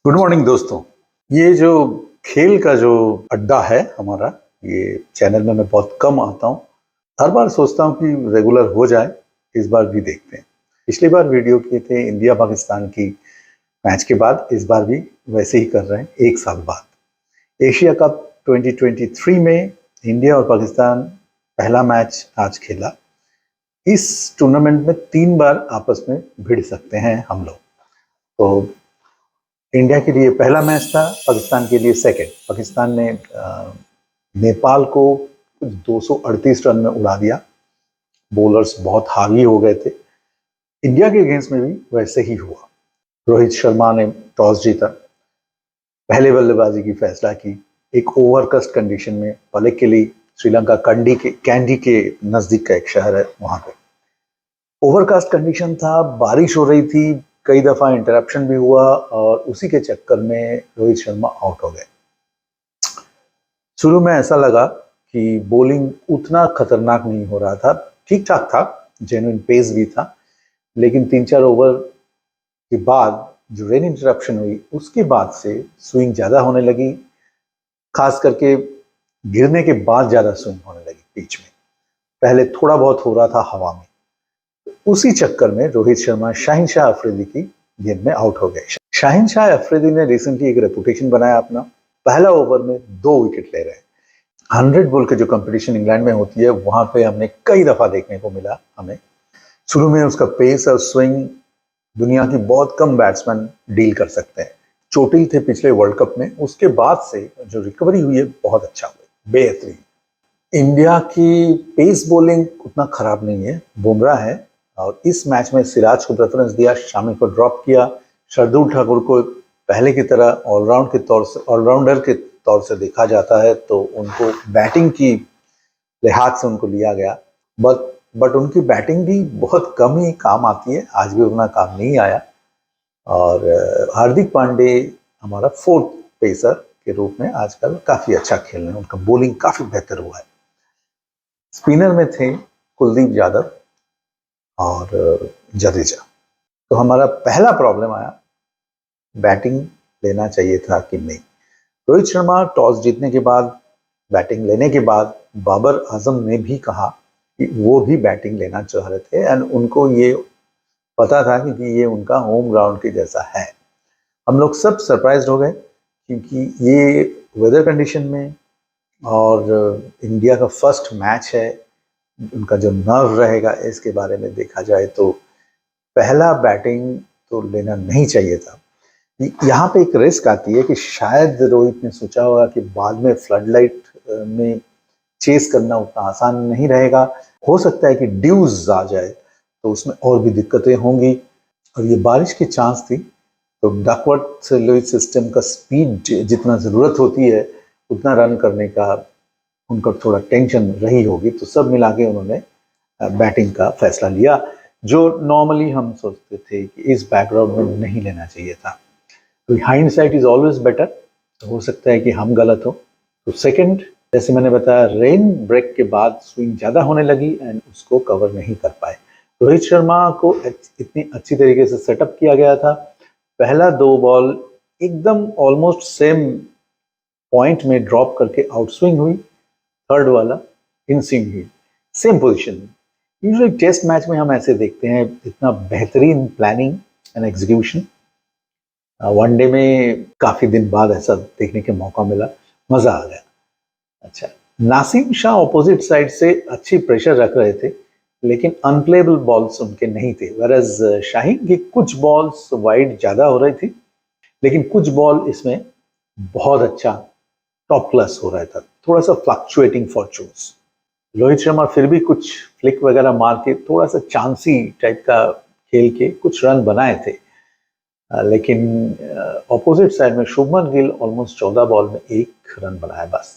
Good morning दोस्तों। ये जो खेल का जो अड्डा है हमारा, ये चैनल में मैं बहुत कम आता हूँ। हर बार सोचता हूँ कि रेगुलर हो जाए, इस बार भी देखते हैं। पिछली बार वीडियो किए थे इंडिया पाकिस्तान की मैच के बाद, इस बार भी वैसे ही कर रहे हैं एक साल बाद। एशिया कप 2023 में इंडिया और पाकिस्तान पहला मैच आज खेला। इस टूर्नामेंट में 3 बार आपस में भिड़ सकते हैं हम लोग। तो इंडिया के लिए पहला मैच था, पाकिस्तान के लिए सेकंड। पाकिस्तान ने नेपाल को कुछ 238 रन में उड़ा दिया। बॉलर्स बहुत हावी हो गए थे। इंडिया के अगेंस्ट में भी वैसे ही हुआ। रोहित शर्मा ने टॉस जीता, पहले बल्लेबाजी की फैसला की। एक ओवरकास्ट कंडीशन में पलेक्केली, श्रीलंका कैंडी के नजदीक का एक शहर है, वहां पे ओवरकास्ट कंडीशन था, बारिश हो रही थी, कई दफा इंटरप्शन भी हुआ और उसी के चक्कर में रोहित शर्मा आउट हो गए। शुरू में ऐसा लगा कि बॉलिंग उतना खतरनाक नहीं हो रहा था, ठीक ठाक था, जेन्युइन पेस भी था, लेकिन 3-4 ओवर के बाद जो रेन इंटरप्शन हुई, उसके बाद से स्विंग ज्यादा होने लगी। खास करके गिरने के बाद ज्यादा स्विंग होने लगी पिच में। पहले थोड़ा बहुत हो रहा था हवा में। उसी चक्कर में रोहित शर्मा शाहिन शाह अफरीदी की गेंद में आउट हो गए। शाहिन शाह अफरीदी ने रिसेंटली एक रेपुटेशन बनाया अपना, पहला ओवर में 2 विकेट ले रहे हैं। 100 बॉल के जो कंपटीशन इंग्लैंड में होती है, वहां पे हमने कई दफा देखने को मिला हमें। शुरू में उसका पेस और स्विंग दुनिया की बहुत कम बैट्समैन डील कर सकते हैं। चोटिल थे पिछले वर्ल्ड कप में, उसके बाद से जो रिकवरी हुई है बहुत अच्छा हुआ, बेहतरीन। इंडिया की पेस बॉलिंग उतना खराब नहीं है, बुमराह है, और इस मैच में सिराज को प्रेफरेंस दिया, शामी को ड्रॉप किया। शार्दुल ठाकुर को पहले की तरह ऑलराउंडर के तौर से देखा जाता है, तो उनको बैटिंग की लिहाज से उनको लिया गया। बट उनकी बैटिंग भी बहुत कम ही काम आती है, आज भी उतना काम नहीं आया। और हार्दिक पांडे हमारा 4th पेसर के रूप में आजकल काफी अच्छा खेल रहे हैं, उनका बॉलिंग काफी बेहतर हुआ है। स्पिनर में थे कुलदीप यादव और जडेजा। तो हमारा पहला प्रॉब्लम आया, बैटिंग लेना चाहिए था कि नहीं। रोहित शर्मा टॉस जीतने के बाद, बैटिंग लेने के बाद, बाबर आजम ने भी कहा कि वो भी बैटिंग लेना चाह रहे थे, एंड उनको ये पता था कि ये उनका होम ग्राउंड के जैसा है। हम लोग सब सरप्राइज हो गए, क्योंकि ये वेदर कंडीशन में और इंडिया का फर्स्ट मैच है, उनका जो नर्व रहेगा इसके बारे में देखा जाए तो पहला बैटिंग तो लेना नहीं चाहिए था। यहाँ पे एक रिस्क आती है कि शायद रोहित ने सोचा होगा कि बाद में फ्लडलाइट में चेस करना उतना आसान नहीं रहेगा। हो सकता है कि ड्यूज आ जाए तो उसमें और भी दिक्कतें होंगी, और ये बारिश की चांस थी, तो डकवर्थ लुईस सिस्टम का स्पीड जितना ज़रूरत होती है उतना रन करने का उनका थोड़ा टेंशन रही होगी। तो सब मिला के उन्होंने बैटिंग का फैसला लिया, जो नॉर्मली हम सोचते थे कि इस बैकग्राउंड में नहीं लेना चाहिए था। तो हाइंडसाइट इज ऑलवेज बेटर। तो हो सकता है कि हम गलत हो। तो सेकंड, जैसे मैंने बताया, रेन ब्रेक के बाद स्विंग ज़्यादा होने लगी एंड उसको कवर नहीं कर पाए। रोहित शर्मा को इतनी अच्छी तरीके से सेटअप किया गया था। पहला 2 बॉल एकदम ऑलमोस्ट सेम पॉइंट में ड्रॉप करके आउट स्विंग हुई, थर्ड वाला इन स्विंग हुई, सेम पोजिशन में। यूजुअली टेस्ट मैच में हम ऐसे देखते हैं, इतना बेहतरीन प्लानिंग एंड एग्जीक्यूशन। वनडे में काफी दिन बाद ऐसा देखने के मौका मिला, मजा आ गया। अच्छा, नासिम शाह ऑपोजिट साइड से अच्छी प्रेशर रख रहे थे, लेकिन अनप्लेबल बॉल्स उनके नहीं थे। वेरएज शाहीन की कुछ बॉल्स वाइड ज्यादा हो रही थी, लेकिन कुछ बॉल इसमें बहुत अच्छा टॉप क्लास हो रहा था, थोड़ा सा फ्लक्चुएटिंग फॉर्चून्स। रोहित शर्मा फिर भी कुछ फ्लिक वगैरह मार के थोड़ा सा चांसी टाइप का खेल के कुछ रन बनाए थे, लेकिन ऑपोजिट साइड में शुभमन गिल ऑलमोस्ट 14 बॉल में 1 रन बनाया बस।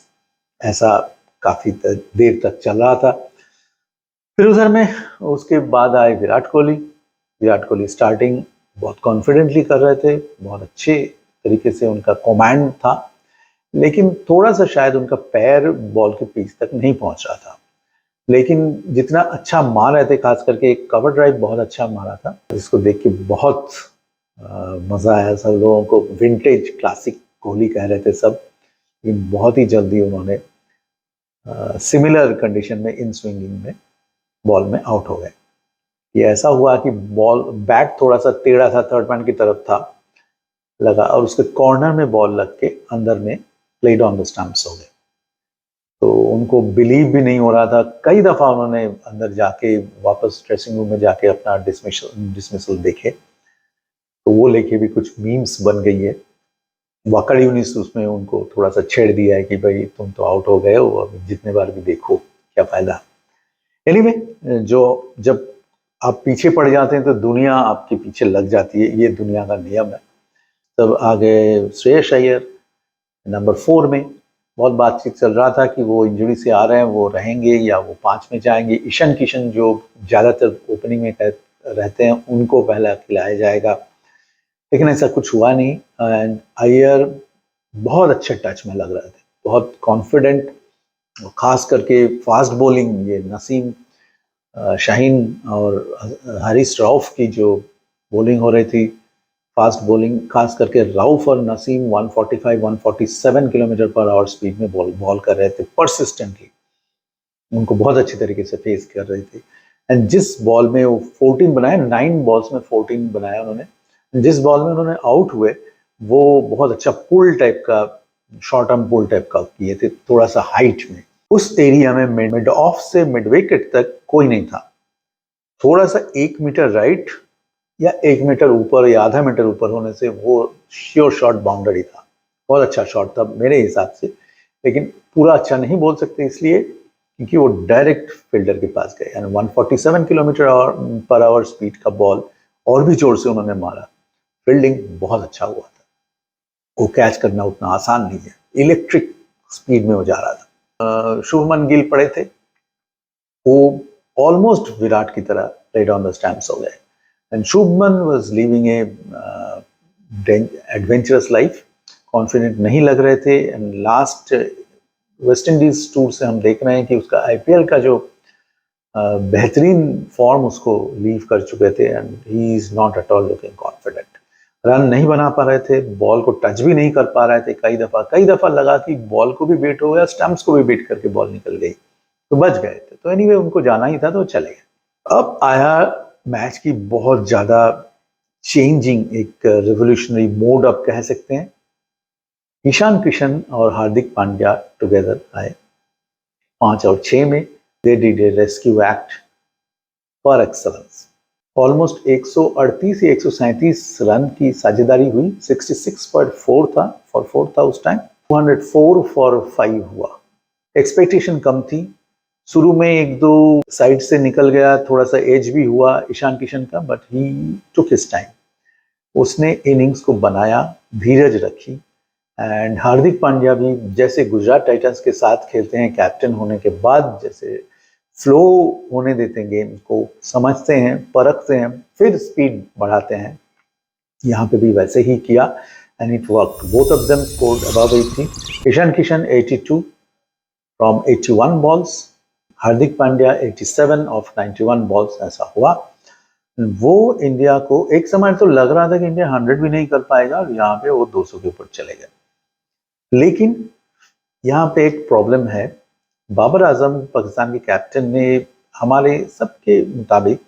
ऐसा काफी देर तक चल रहा था। फिर उधर में उसके बाद आए विराट कोहली। विराट कोहली स्टार्टिंग बहुत कॉन्फिडेंटली कर रहे थे, बहुत अच्छे तरीके से उनका कमांड था, लेकिन थोड़ा सा शायद उनका पैर बॉल के पिच तक नहीं पहुंच रहा था। लेकिन जितना अच्छा मार रहे थे, खास करके एक कवर ड्राइव बहुत अच्छा मारा था, जिसको देख के बहुत मज़ा आया सब लोगों को। विंटेज क्लासिक कोहली कह रहे थे सब, लेकिन बहुत ही जल्दी उन्होंने सिमिलर कंडीशन में इन स्विंगिंग में बॉल में आउट हो गए। ये ऐसा हुआ कि बॉल बैट थोड़ा सा टेढ़ा था, थर्ड मैन की तरफ था लगा, और उसके कॉर्नर में बॉल लग के अंदर में प्लेड ऑन द स्टंप्स हो गए। तो उनको बिलीव भी नहीं हो रहा था। कई दफ़ा उन्होंने अंदर जाके वापस ड्रेसिंग रूम में जाके अपना डिसमिसल देखे, तो वो लेके भी कुछ मीम्स बन गई है। वाकड़ यूनिस उसमें उनको थोड़ा सा छेड़ दिया है कि भाई तुम तो आउट हो गए हो, अब जितने बार भी देखो क्या फायदा। एनीवे, जो जब आप पीछे पड़ जाते हैं तो दुनिया आपके पीछे लग जाती है, ये दुनिया का नियम है। तब आ गए श्रेयस अय्यर नंबर 4 में। बहुत बातचीत चल रहा था कि वो इंजरी से आ रहे हैं, वो रहेंगे या वो 5 में जाएंगे। ईशान किशन जो ज़्यादातर ओपनिंग में रहते हैं उनको पहला खिलाया जाएगा, लेकिन ऐसा कुछ हुआ नहीं। एंड अय्यर बहुत अच्छे टच में लग रहे थे, बहुत कॉन्फिडेंट, खास करके फास्ट बॉलिंग। ये नसीम शाहीन और हारिस रऊफ की जो बॉलिंग हो रही थी, फास्ट बॉलिंग, खास करके रऊफ और Naseem 145-147 kilometre per hour speed में बॉल कर रहे थे परसिस्टेंटली। उनको बहुत अच्छी तरीके से फेस कर रहे थे। एंड जिस बॉल में वो 14 बनाए, 9 बॉल्स में 14 बनाया उन्होंने, जिस बॉल में उन्होंने आउट हुए वो बहुत अच्छा पुल टाइप का, शॉर्ट आर्म पुल टाइप का किए थे, थोड़ा सा हाइट में। उस एरिया में मिड ऑफ से मिड विकेट तक कोई नहीं था। थोड़ा सा 1 मीटर राइट या 1 मीटर ऊपर या आधा मीटर ऊपर होने से वो श्योर शॉट बाउंड्री था। बहुत अच्छा शॉट था मेरे हिसाब से, लेकिन पूरा अच्छा नहीं बोल सकते इसलिए क्योंकि वो डायरेक्ट फील्डर के पास गए। यानी 147 किलोमीटर पर आवर स्पीड का बॉल और भी जोर से उन्होंने मारा। फील्डिंग बहुत अच्छा हुआ था। वो कैच करना उतना आसान नहीं है, इलेक्ट्रिक स्पीड में वो जा रहा था। शुभमन गिल पड़े थे, वो ऑलमोस्ट विराट की तरह प्लेड ऑन द स्टैम्प्स हो गए। And Shubman was living A adventurous life, confident नहीं लग रहे थे। And last West Indies tour से हम देख रहे हैं कि उसका आईपीएल का जो बेहतरीन फॉर्म उसको लीव कर चुके थे। And he is not at all looking confident. Run नहीं बना पा रहे थे, बॉल को टच भी नहीं कर पा रहे थे। कई दफा लगा कि बॉल को भी बीट हो गया, स्टंप्स को भी बीट करके बॉल निकल गई, तो बच गए थे। तो एनीवे उनको जाना ही था तो चले गए। अब आया मैच की बहुत ज्यादा चेंजिंग, एक रिवोल्यूशनरी मोड आप कह सकते हैं। ईशान किशन और हार्दिक पांड्या टुगेदर आए 5 और 6 में। They did a rescue act पर एक्सलेंस। ऑलमोस्ट 138 या 137 रन की साझेदारी हुई। 66.4 था, फॉर 4 था उस टाइम। 204 फॉर 5 हुआ। एक्सपेक्टेशन कम थी। शुरू में 1-2 साइड से निकल गया, थोड़ा सा एज भी हुआ ईशान किशन का, but he took his time. उसने इनिंग्स को बनाया, धीरज रखी। एंड हार्दिक पांड्या भी जैसे गुजरात टाइटंस के साथ खेलते हैं, कैप्टन होने के बाद जैसे फ्लो होने देते हैं, गेम को समझते हैं, परखते हैं, फिर स्पीड बढ़ाते हैं, यहाँ पे भी वैसे ही किया। And it worked. Both of them scored above 80। Ishan Kishan 82 from 81 balls, Hardik Pandya 87 of 91 balls. ऐसा हुआ। वो इंडिया को एक समय तो लग रहा था कि इंडिया 100 भी नहीं कर पाएगा, और यहाँ पे वो 200 के ऊपर चले गए। लेकिन यहाँ पे एक प्रॉब्लम है। बाबर आजम पाकिस्तान के कैप्टन ने हमारे सबके मुताबिक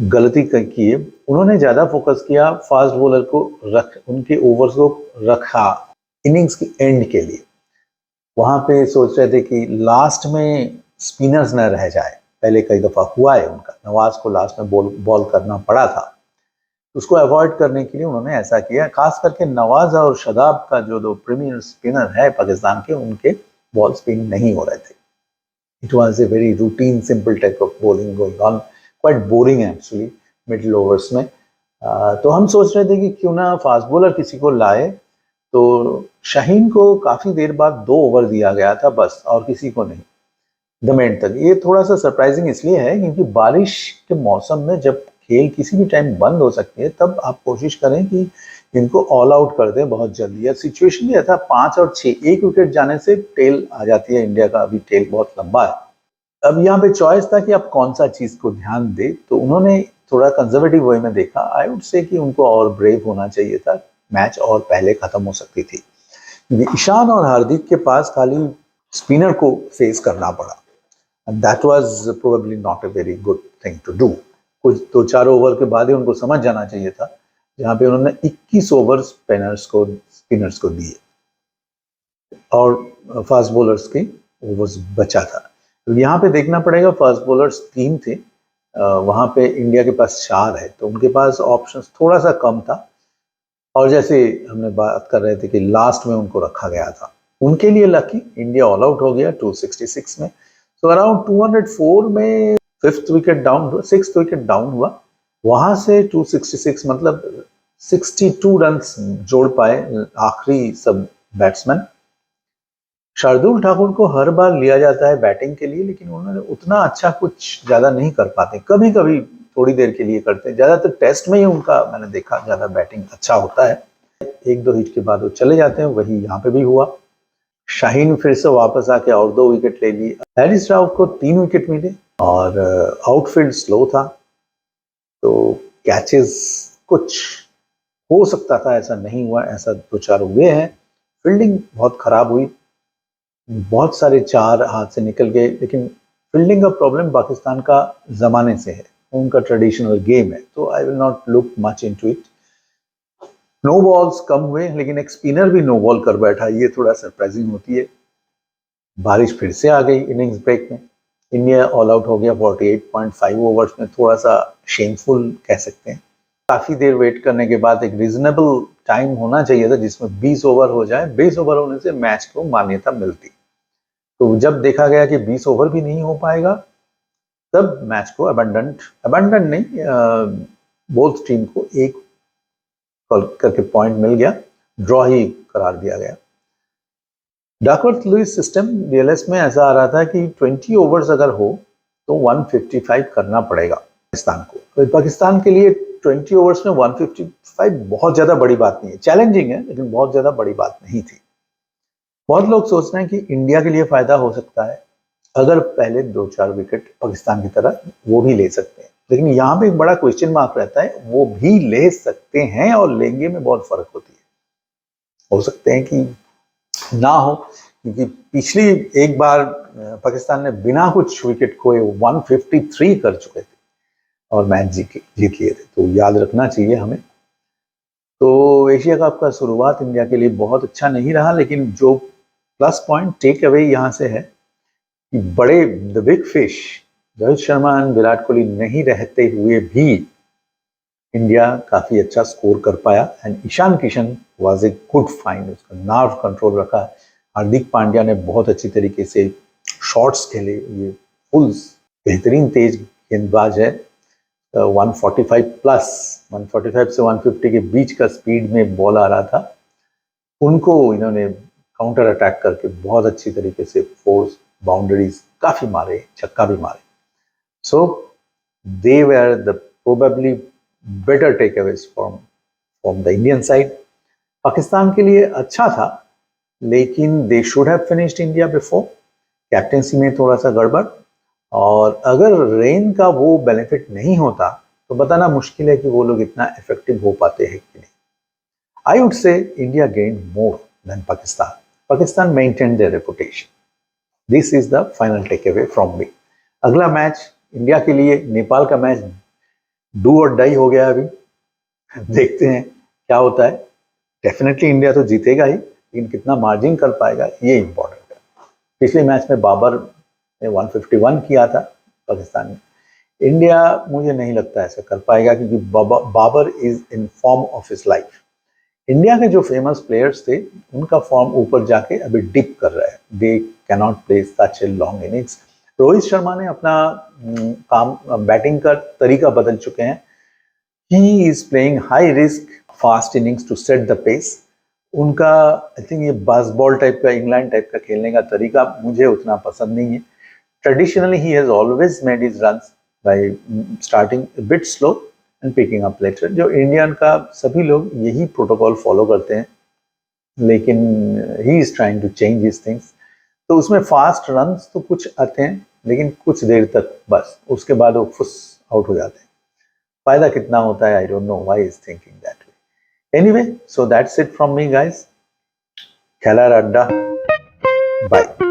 गलती की है। उन्होंने ज़्यादा फोकस किया फास्ट बॉलर को उनके ओवर्स को रखा इनिंग्स की एंड के लिए। वहाँ पे सोच रहे थे कि लास्ट में स्पिनर्स न रह जाए। पहले कई दफ़ा हुआ है उनका, नवाज को लास्ट में बॉल करना पड़ा था। उसको अवॉइड करने के लिए उन्होंने ऐसा किया। खास करके नवाज और शदाब का जो 2 प्रीमियर स्पिनर है पाकिस्तान के, उनके बॉल स्पिन नहीं हो रहे थे। It was a very routine simple type of bowling going on, quite boring actually middle overs में। तो हम सोच रहे थे कि क्यों ना फास्ट बॉलर किसी को लाए। तो शाहीन को काफ़ी देर बाद 2 ओवर दिया गया था बस, और किसी को नहीं द एंड तक। ये थोड़ा सा सरप्राइजिंग इसलिए है क्योंकि बारिश के मौसम में जब खेल किसी भी टाइम बंद हो सकती है, तब आप कोशिश करें कि इनको ऑल आउट कर दें बहुत जल्दी। सिचुएशन ये था 5 और 6, 1 विकेट जाने से टेल आ जाती है इंडिया का। अभी टेल बहुत लंबा है। अब यहाँ पे चॉइस था कि आप कौन सा चीज को ध्यान दे, तो उन्होंने थोड़ा कंजर्वेटिव वे में देखा, आई वुड से कि उनको और ब्रेव होना चाहिए था, मैच और पहले खत्म हो सकती थी। ईशान और हार्दिक के पास खाली स्पिनर को फेस करना पड़ा, and that was probably not a very good thing to do. कुछ 2-4 ओवर के बाद ही उनको समझ जाना चाहिए था, जहां पे उन्होंने 21 ओवर स्पिनर्स को दिए और फास्ट बॉलर्स की ओवर्स बचा था। तो यहाँ पे देखना पड़ेगा, फास्ट बॉलर्स 3 थे, वहां पे इंडिया के पास 4 है, तो उनके पास ऑप्शंस थोड़ा सा कम था। और जैसे हमने बात कर रहे थे कि लास्ट में उनको रखा गया था, उनके लिए लकी, इंडिया ऑल आउट हो गया 266 में। तो अराउंड 204 में सिक्स्थ विकेट डाउन हुआ, वहां से 266 मतलब 62 रन जोड़ पाए आखिरी सब बैट्समैन। शार्दुल ठाकुर को हर बार लिया जाता है बैटिंग के लिए, लेकिन उन्होंने उतना अच्छा कुछ ज्यादा नहीं कर पाते, कभी कभी थोड़ी देर के लिए करते हैं, ज्यादातर टेस्ट में ही उनका मैंने देखा ज्यादा बैटिंग अच्छा होता है। 1-2 हिट के बाद वो चले जाते हैं, वही यहाँ पे भी हुआ। शाहीन फिर से वापस आके और 2 विकेट ले लिए। हैरिस राव को 3 विकेट मिले और आउटफील्ड स्लो था, तो कैचेस कुछ हो सकता था, ऐसा नहीं हुआ, ऐसा 2-4 हुए हैं। फील्डिंग बहुत खराब हुई, बहुत सारे 4 हाथ से निकल गए, लेकिन फील्डिंग का प्रॉब्लम पाकिस्तान का जमाने से है, उनका ट्रेडिशनल गेम है, तो I will not look much into it. No balls कम हुए, लेकिन एक स्पिनर भी नो बॉल कर बैठा, ये थोड़ा सरप्राइजिंग होती है। बारिश फिर से आ गई इनिंग्स ब्रेक में, इंडिया ऑल आउट हो गया 48.5 ओवर्स में, थोड़ा सा शेमफुल कह सकते हैं। काफी देर वेट करने के बाद एक रीजनेबल टाइम होना चाहिए था जिसमें 20 ओवर हो जाए, 20 ओवर होने से मैच को मान्यता मिलती। तो जब देखा गया कि 20 ओवर भी नहीं हो पाएगा, तब मैच को अबंडन नहीं, बोथ टीम को एक करके पॉइंट मिल गया, ड्रॉ ही करार दिया गया। डकवर्थ लुईस सिस्टम डीएलएस में ऐसा आ रहा था कि 20 ओवर्स अगर हो तो 155 करना पड़ेगा पाकिस्तान को। तो पाकिस्तान के लिए 20 ओवर्स में 155 बहुत ज्यादा बड़ी बात नहीं है, चैलेंजिंग है लेकिन बहुत ज्यादा बड़ी बात नहीं थी। बहुत लोग सोच रहे हैं कि इंडिया के लिए फायदा हो सकता है अगर पहले 2-4 विकेट पाकिस्तान की तरह वो भी ले सकते हैं, लेकिन यहाँ पे एक बड़ा क्वेश्चन मार्क रहता है, वो भी ले सकते हैं और लेंगे में बहुत फर्क होती है। हो सकते हैं कि ना हो, क्योंकि पिछली एक बार पाकिस्तान ने बिना कुछ विकेट खोए 153 कर चुके थे और मैच जीत लिए थे, तो याद रखना चाहिए हमें। तो एशिया कप का शुरुआत इंडिया के लिए बहुत अच्छा नहीं रहा, लेकिन जो प्लस पॉइंट टेक अवे यहाँ से है कि बड़े the big fish Rohit Sharma and Virat Kohli नहीं रहते हुए भी इंडिया काफी अच्छा स्कोर कर पाया, and Ishan Kishan was a good find, उसका नर्व कंट्रोल रखा। हार्दिक पांड्या ने बहुत अच्छी तरीके से शॉट्स खेले, ये फुल बेहतरीन तेज गेंदबाज है, 145 प्लस, 145 से 150 के बीच का स्पीड में बॉल आ रहा था, उनको इन्होंने काउंटर अटैक करके बहुत अच्छी तरीके से फोर्स बाउंड्रीज काफी मारे, छक्का भी मारे। So they were the probably better takeaways from the Indian side. Pakistan के लिए अच्छा था, लेकिन they should have finished India before, captaincy में थोड़ा सा गड़बड़, और अगर रेन का वो बेनिफिट नहीं होता तो बताना मुश्किल है कि वो लोग इतना इफेक्टिव हो पाते हैं कि नहीं। I would say India gain more than Pakistan, Pakistan maintain their reputation. This is the final take away from me. अगला मैच इंडिया के लिए नेपाल का मैच डू और डाई हो गया अभी, देखते हैं क्या होता है। डेफिनेटली इंडिया तो जीतेगा ही, लेकिन कितना मार्जिन कर पाएगा ये इंपॉर्टेंट है। पिछले मैच में बाबर ने 151 किया था पाकिस्तान में, इंडिया मुझे नहीं लगता ऐसा कर पाएगा, क्योंकि Babar is in form of his life. India के जो फेमस प्लेयर्स थे उनका फॉर्म ऊपर जाके अभी डिप कर रहा है, they cannot play such a long innings. Rohit Sharma ने अपना काम बैटिंग का तरीका बदल चुके हैं, he is playing high risk fast innings to set the pace. उनका आई थिंक ये बास्बॉल टाइप का, इंग्लैंड टाइप का खेलने का तरीका मुझे उतना पसंद नहीं है। Traditionally he has always made his runs by starting a bit slow and picking up later. जो इंडियन का सभी लोग यही प्रोटोकॉल फॉलो करते हैं, लेकिन he is trying to change this things. तो उसमें फास्ट रन्स तो कुछ आते हैं, लेकिन कुछ देर तक बस, उसके बाद वो फुस आउट हो जाते हैं। फायदा कितना होता है, I don't know why is thinking that way. Anyway, so that's it from me guys. Khelar Adda, bye.